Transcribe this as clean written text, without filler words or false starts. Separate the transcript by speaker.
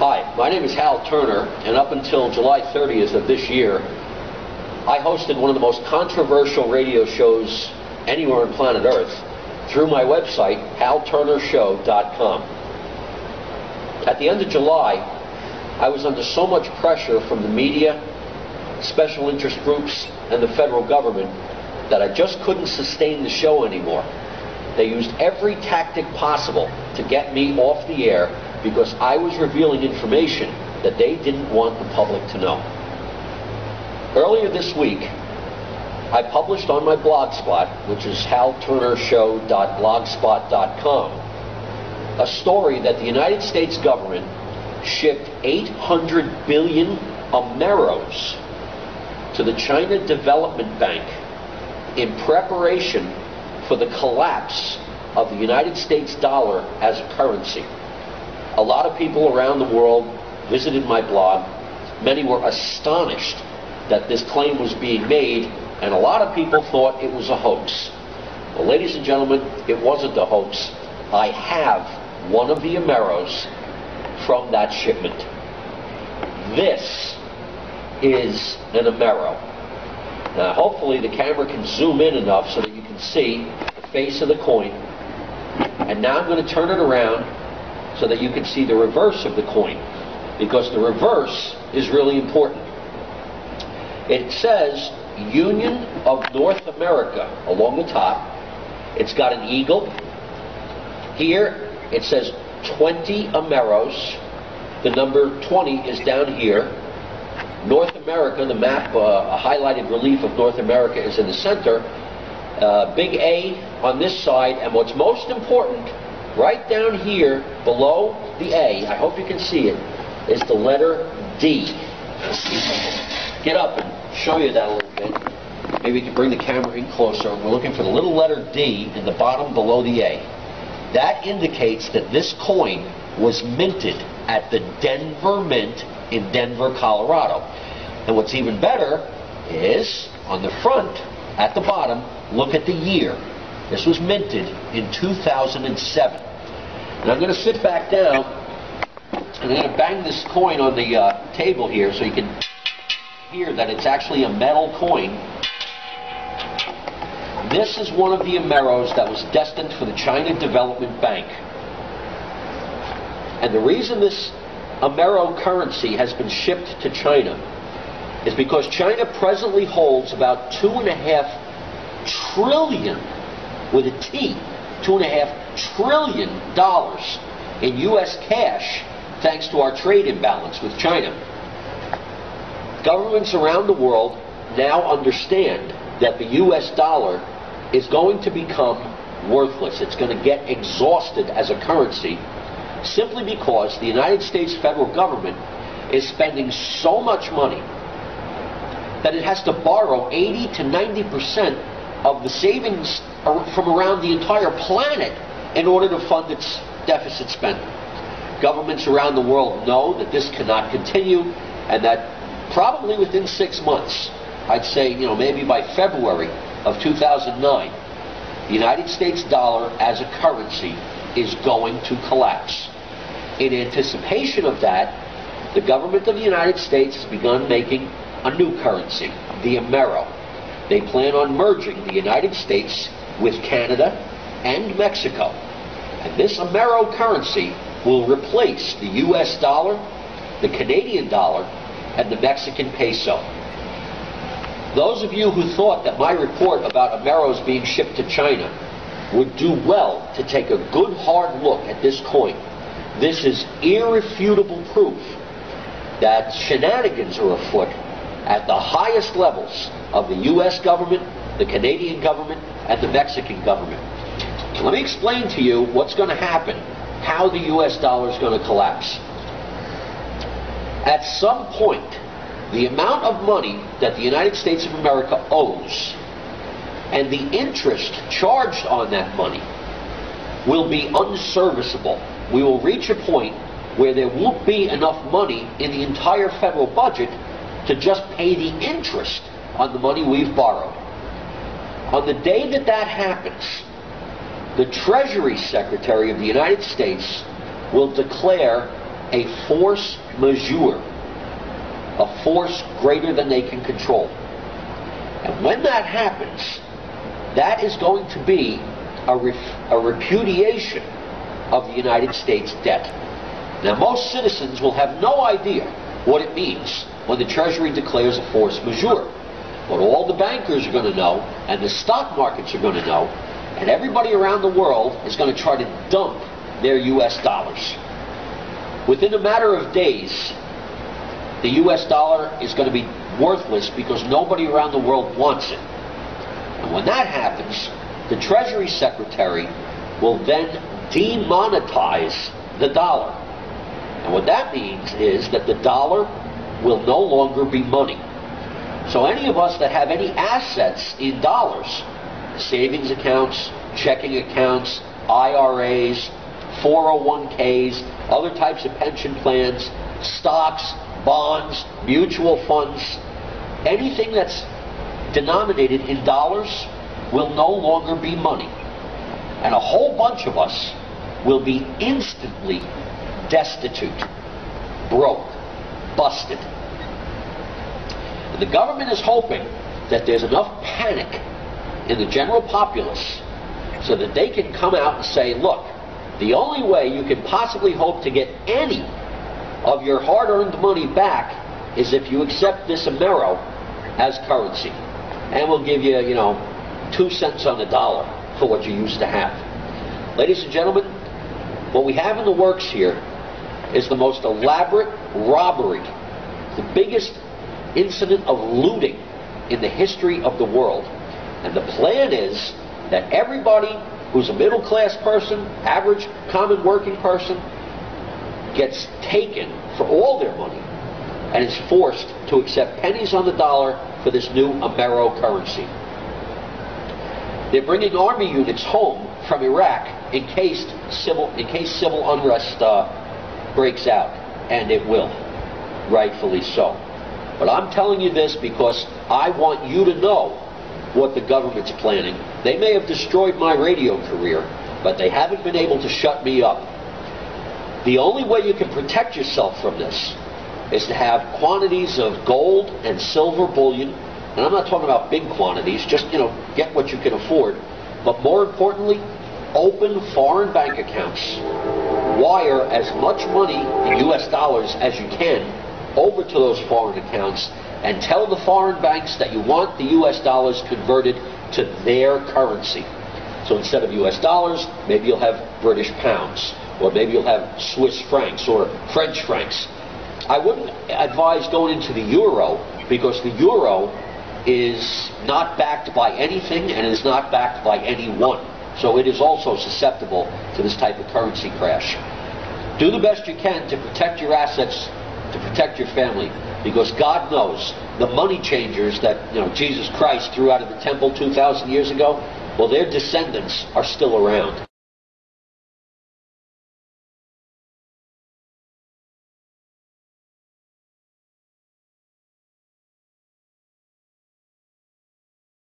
Speaker 1: Hi, my name is Hal Turner, and up until July 30th of this year, I hosted one of the most controversial radio shows anywhere on planet Earth through my website, halturnershow.com. At the end of July, I was under so much pressure from the media, special interest groups, and the federal government that I just couldn't sustain the show anymore. They used every tactic possible to get me off the air because I was revealing information that they didn't want the public to know. Earlier this week, I published on my blog spot, which is halturnershow.blogspot.com, a story that the United States government shipped 800 billion Ameros to the China Development Bank in preparation for the collapse of the United States dollar as a currency. A lot of people around the world visited my blog. Many were astonished that this claim was being made, and a lot of people thought it was a hoax. Well, ladies and gentlemen, it wasn't a hoax. I have one of the Ameros from that shipment. This is an Amero. Now, hopefully the camera can zoom in enough so that you can see the face of the coin. And now I'm going to turn it around so that you can see the reverse of the coin, because the reverse is really important. It says Union of North America along the top. It's got an eagle. Here it says 20 Ameros. The number 20 is down here. North America, the map, a highlighted relief of North America is in the center. Big A on this side, and what's most important, right down here below the A, I hope you can see it, is the letter D. Get up and show you that a little bit. Maybe we can bring the camera in closer. We're looking for the little letter D in the bottom below the A. That indicates that this coin was minted at the Denver Mint in Denver, Colorado. And what's even better is, on the front, at the bottom, look at the year. This was minted in 2007. And I'm going to sit back down, and I'm going to bang this coin on the table here so you can hear that it's actually a metal coin. This is one of the Ameros that was destined for the China Development Bank. And the reason this Amero currency has been shipped to China is because China presently holds about $2.5 trillion, with a T, $2.5 trillion in U.S. cash, thanks to our trade imbalance with China. Governments around the world now understand that the U.S. dollar is going to become worthless. It's going to get exhausted as a currency, simply because the United States federal government is spending so much money that it has to borrow 80 to 90% of the savings from around the entire planet in order to fund its deficit spending. Governments around the world know that this cannot continue, and that probably within 6 months, I'd say, maybe by February of 2009, the United States dollar as a currency is going to collapse. In anticipation of that, the government of the United States has begun making a new currency, the Amero. They plan on merging the United States with Canada and Mexico. And this Amero currency will replace the U.S. dollar, the Canadian dollar, and the Mexican peso. Those of you who thought that my report about Ameros being shipped to China would do well to take a good hard look at this coin. This is irrefutable proof that shenanigans are afoot at the highest levels of the U.S. government, the Canadian government, and the Mexican government. So let me explain to you what's going to happen, how the U.S. dollar is going to collapse. At some point, the amount of money that the United States of America owes and the interest charged on that money will be unserviceable. We will reach a point where there won't be enough money in the entire federal budget to just pay the interest on the money we've borrowed. On the day that that happens, the Treasury Secretary of the United States will declare a force majeure, a force greater than they can control. And when that happens, that is going to be a repudiation of the United States debt. Now, most citizens will have no idea what it means when the Treasury declares a force majeure. But all the bankers are going to know, and the stock markets are going to know, and everybody around the world is going to try to dump their U.S. dollars. Within a matter of days, the U.S. dollar is going to be worthless because nobody around the world wants it. And when that happens, the Treasury Secretary will then demonetize the dollar. And what that means is that the dollar will no longer be money. So any of us that have any assets in dollars, savings accounts, checking accounts, IRAs, 401ks, other types of pension plans, stocks, bonds, mutual funds, anything that's denominated in dollars will no longer be money. And a whole bunch of us will be instantly destitute, broke, busted. And the government is hoping that there's enough panic in the general populace so that they can come out and say, look, the only way you can possibly hope to get any of your hard-earned money back is if you accept this Amero as currency. And we'll give you, 2 cents on the dollar for what you used to have. Ladies and gentlemen, what we have in the works here is the most elaborate robbery, the biggest incident of looting in the history of the world. And the plan is that everybody who's a middle-class person, average, common working person, gets taken for all their money and is forced to accept pennies on the dollar for this new Amero currency. They're bringing army units home from Iraq in case civil unrest breaks out, and it will, rightfully so. But I'm telling you this because I want you to know what the government's planning. They may have destroyed my radio career, but they haven't been able to shut me up. The only way you can protect yourself from this is to have quantities of gold and silver bullion. And I'm not talking about big quantities, just, get what you can afford. But more importantly, open foreign bank accounts. Wire as much money in US dollars as you can over to those foreign accounts and tell the foreign banks that you want the US dollars converted to their currency. So instead of US dollars, maybe you'll have British pounds, or maybe you'll have Swiss francs or French francs. I wouldn't advise going into the euro because the euro is not backed by anything and is not backed by anyone. So it is also susceptible to this type of currency crash. Do the best you can to protect your assets, to protect your family, because God knows the money changers that Jesus Christ threw out of the temple 2,000 years ago, well, their descendants are still around.